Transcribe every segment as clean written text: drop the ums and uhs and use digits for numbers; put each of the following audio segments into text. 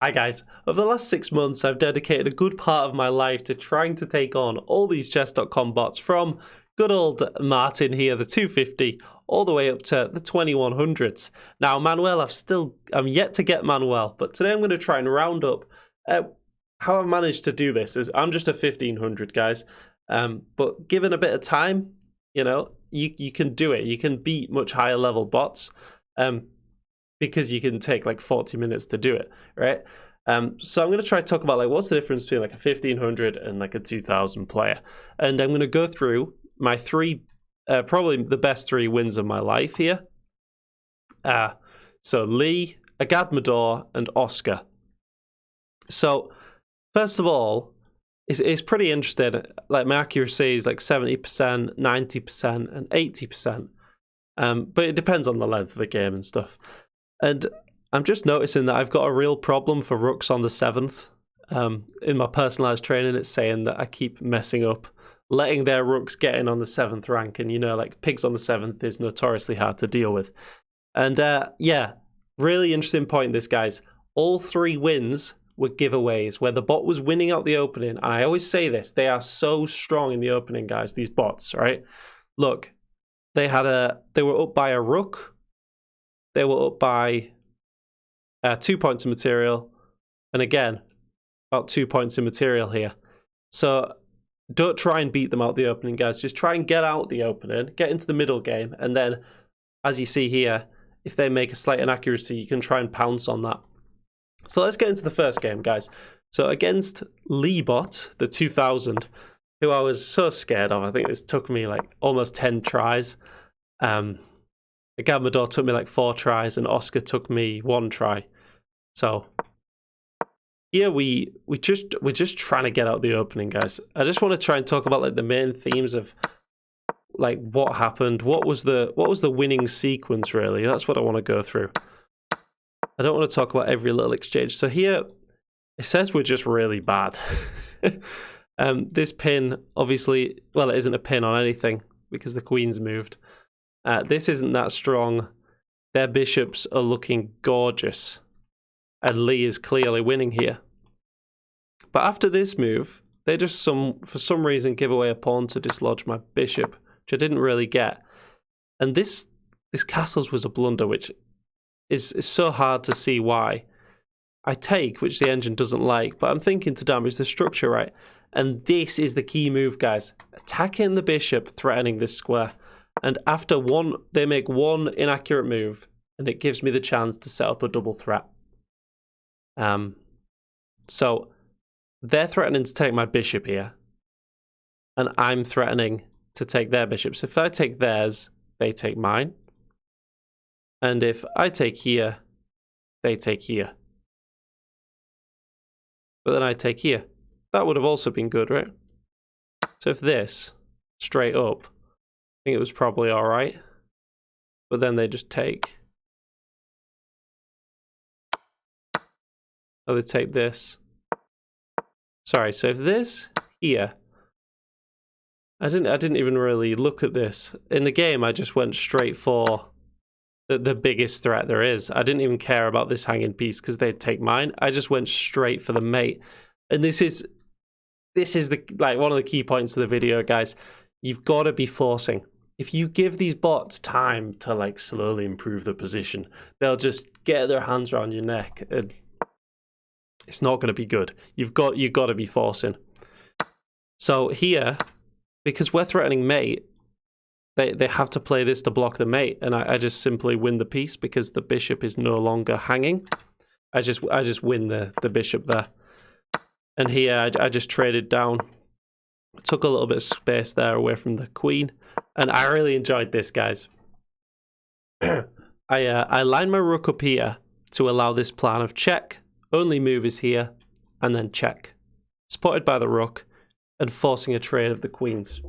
Hi guys, over the last 6 months I've dedicated a good part of my life to trying to take on all these chess.com bots from good old Martin here, the 250, all the way up to the 2100s. Now Manuel, I'm yet to get Manuel, but today I'm going to try and round up how I've managed to do this. I'm just a 1500 guys, but given a bit of time, you can do it. You can beat much higher level bots. Because you can take like 40 minutes to do it, right? So I'm going to try to talk about like what's the difference between like a 1500 and like a 2000 player. And I'm going to go through my probably the best 3 wins of my life here. So Lee, Agadmador, and Oscar. So first of all, it's pretty interesting. Like my accuracy is like 70%, 90%, and 80%. But it depends on the length of the game and stuff. And I'm just noticing that I've got a real problem for rooks on the 7th. In my personalized training, it's saying that I keep messing up, letting their rooks get in on the 7th rank. And, like pigs on the 7th is notoriously hard to deal with. And yeah, really interesting point, this, guys. All 3 wins were giveaways where the bot was winning out the opening. And I always say this, they are so strong in the opening, guys, these bots, right? Look, they were up by a rook. They were up by 2 points of material. And again, about 2 points of material here. So don't try and beat them out the opening, guys. Just try and get out the opening, get into the middle game. And then, as you see here, if they make a slight inaccuracy, you can try and pounce on that. So let's get into the first game, guys. So against Leebot, the 2000, who I was so scared of. I think this took me like almost 10 tries. Agadmador took me like 4 tries, and Oscar took me 1 try. So here we're just trying to get out the opening, guys. I just want to try and talk about like the main themes of like what happened, what was the winning sequence really. That's what I want to go through. I don't want to talk about every little exchange. So here it says we're just really bad. This pin, obviously, well, it isn't a pin on anything because the queen's moved. This isn't that strong. Their bishops are looking gorgeous. And Lee is clearly winning here. But after this move, they just for some reason give away a pawn to dislodge my bishop, which I didn't really get. And this castles was a blunder, which is so hard to see why. I take, which the engine doesn't like, but I'm thinking to damage the structure, right? And this is the key move, guys. Attacking the bishop, threatening this square. And after they make 1 inaccurate move, and it gives me the chance to set up a double threat. So they're threatening to take my bishop here, and I'm threatening to take their bishop. So if I take theirs, they take mine. And if I take here, they take here. But then I take here. That would have also been good, right? So if this, straight up, I think it was probably all right. But then they just take. Oh, they take this. Sorry, so if this here, I didn't even really look at this. In the game, I just went straight for the biggest threat there is. I didn't even care about this hanging piece because they'd take mine. I just went straight for the mate. And this is like one of the key points of the video, guys. You've got to be forcing. If you give these bots time to like slowly improve the position, they'll just get their hands around your neck, and it's not going to be good. You've got to be forcing. So here, because we're threatening mate, they have to play this to block the mate, and I just simply win the piece because the bishop is no longer hanging. I just win the bishop there. And here I just traded down. Took a little bit of space there away from the queen. And I really enjoyed this, guys. I lined my rook up here to allow this plan of check. Only move is here. And then check. Spotted by the rook. And forcing a trade of the queens.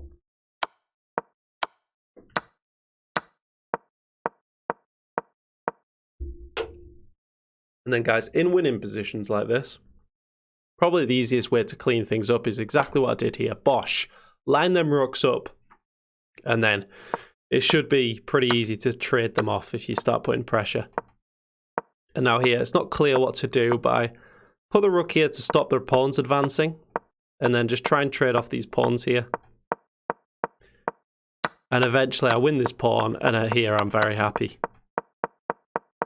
And then, guys, in winning positions like this, probably the easiest way to clean things up is exactly what I did here. Bosh. Line them rooks up. And then it should be pretty easy to trade them off if you start putting pressure. And now here, it's not clear what to do, but put the rook here to stop their pawns advancing, and then just try and trade off these pawns here. And eventually I win this pawn, and here I'm very happy.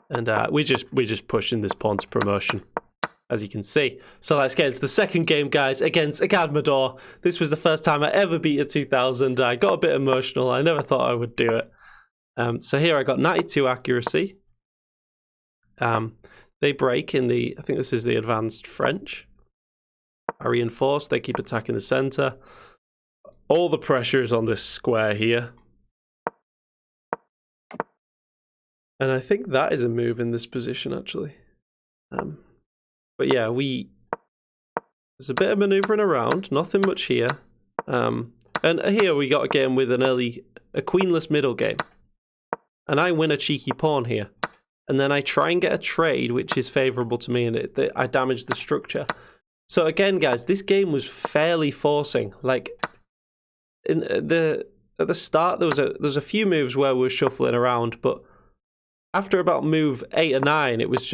And we just pushing this pawn to promotion, as you can see. So let's get into the second game, guys, against Agadmador. This was the first time I ever beat a 2000. I got a bit emotional. I never thought I would do it. So here I got 92 accuracy. They break in the, I think this is the advanced French. I reinforce, they keep attacking the center. All the pressure is on this square here. And I think that is a move in this position, actually. But yeah, there's a bit of maneuvering around, nothing much here. And here we got a game with a queenless middle game. And I win a cheeky pawn here. And then I try and get a trade, which is favorable to me, and I damage the structure. So again, guys, this game was fairly forcing. Like, at the start, there was a few moves where we were shuffling around, but after about move 8 or 9, it was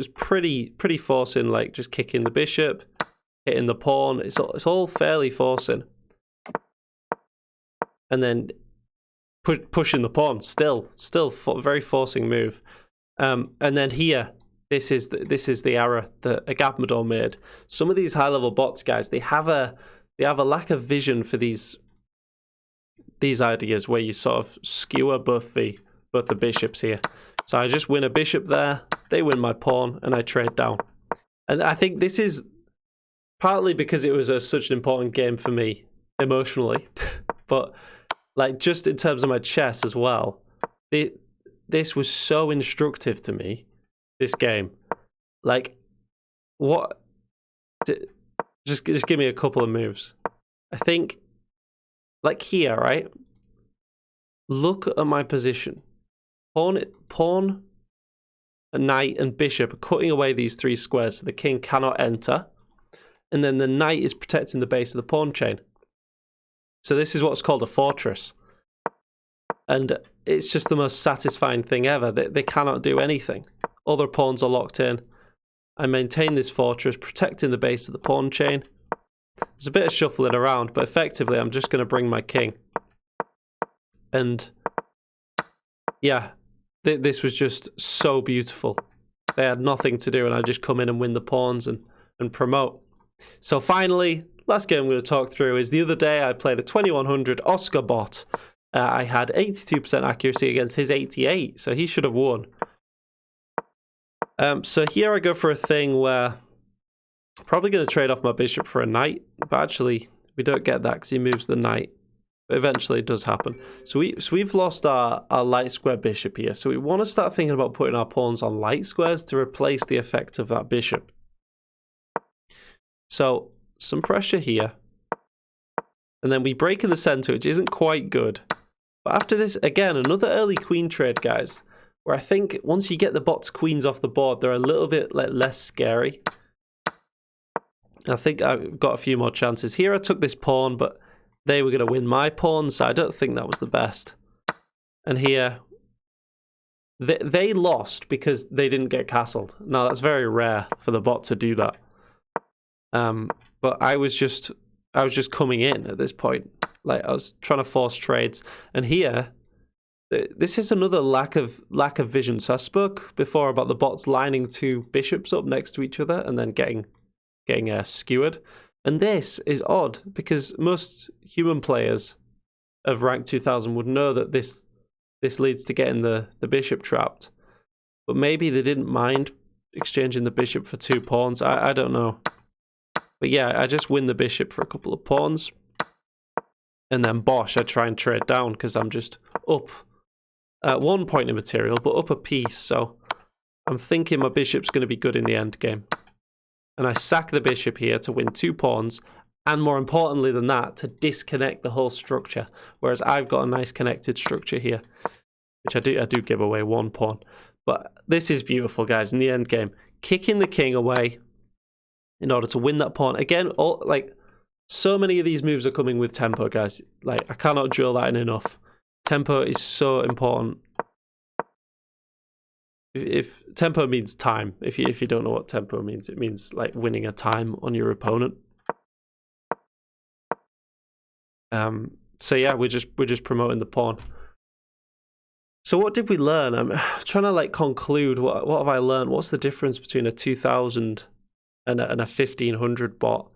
pretty forcing, like just kicking the bishop, hitting the pawn. It's all fairly forcing. And then pushing the pawn, still very forcing move. And then here, this is the error that Agadmador made. Some of these high-level bots, guys, they have a lack of vision for these ideas where you sort of skewer both the bishops here. So I just win a bishop there, they win my pawn, and I trade down. And I think this is partly because it was such an important game for me emotionally, but like just in terms of my chess as well, this was so instructive to me, this game. Like, what? Just give me a couple of moves. I think, like here, right? Look at my position. Pawn, a knight, and bishop are cutting away these 3 squares so the king cannot enter. And then the knight is protecting the base of the pawn chain. So this is what's called a fortress. And it's just the most satisfying thing ever. They cannot do anything. All their pawns are locked in. I maintain this fortress, protecting the base of the pawn chain. There's a bit of shuffling around, but effectively I'm just going to bring my king. And yeah, this was just so beautiful. They had nothing to do, and I just come in and win the pawns and promote. So finally, last game I'm going to talk through is the other day I played a 2100 Oscar bot. I had 82% accuracy against his 88, so he should have won. So here I go for a thing where I'm probably going to trade off my bishop for a knight, but actually we don't get that because he moves the knight. But eventually it does happen. So we've lost our light square bishop here, so we want to start thinking about putting our pawns on light squares to replace the effect of that bishop. So some pressure here. And then we break in the center, which isn't quite good. But after this, again, another early queen trade, guys, where I think once you get the bot's queens off the board, they're a little bit less scary. I think I've got a few more chances. Here I took this pawn, but they were going to win my pawn, so I don't think that was the best. And here, they lost because they didn't get castled. Now, that's very rare for the bot to do that. But I was just coming in at this point. Like, I was trying to force trades. And here, this is another lack of vision. So I spoke before about the bots lining 2 bishops up next to each other and then getting skewered. And this is odd because most human players of rank 2000 would know that this leads to getting the bishop trapped. But maybe they didn't mind exchanging the bishop for 2 pawns. I don't know. But yeah, I just win the bishop for a couple of pawns. And then bosh, I try and trade down because I'm just up at 1 point in material, but up a piece. So I'm thinking my bishop's going to be good in the end game. And I sack the bishop here to win 2 pawns. And more importantly than that, to disconnect the whole structure. Whereas I've got a nice connected structure here, which I do give away 1 pawn. But this is beautiful, guys, in the end game. Kicking the king away in order to win that pawn. Again, so many of these moves are coming with tempo, guys. Like, I cannot drill that in enough. Tempo is so important. if tempo means time, if you don't know what tempo means, it means like winning a time on your opponent. So yeah, we're just promoting the pawn. So what did we learn? I'm trying to like conclude. What have I learned? What's the difference between a 2000 and a 1500 bot?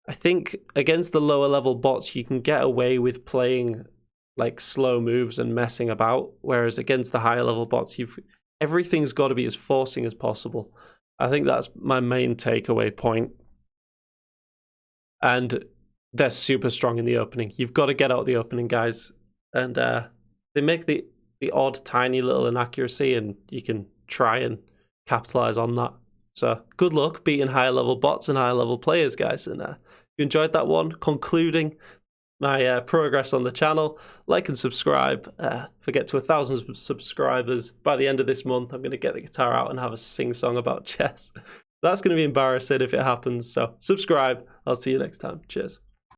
I think against the lower level bots, you can get away with playing like slow moves and messing about, whereas against the higher level bots, everything's got to be as forcing as possible. I think that's my main takeaway point. And they're super strong in the opening. You've got to get out the opening, guys. And they make the odd tiny little inaccuracy, and you can try and capitalize on that. So good luck beating higher level bots and higher level players, guys. And if you enjoyed that one, concluding my progress on the channel, like and subscribe. If I get to 1,000 subscribers by the end of this month, I'm going to get the guitar out and have a sing-song about chess. That's going to be embarrassing if it happens. So subscribe. I'll see you next time. Cheers.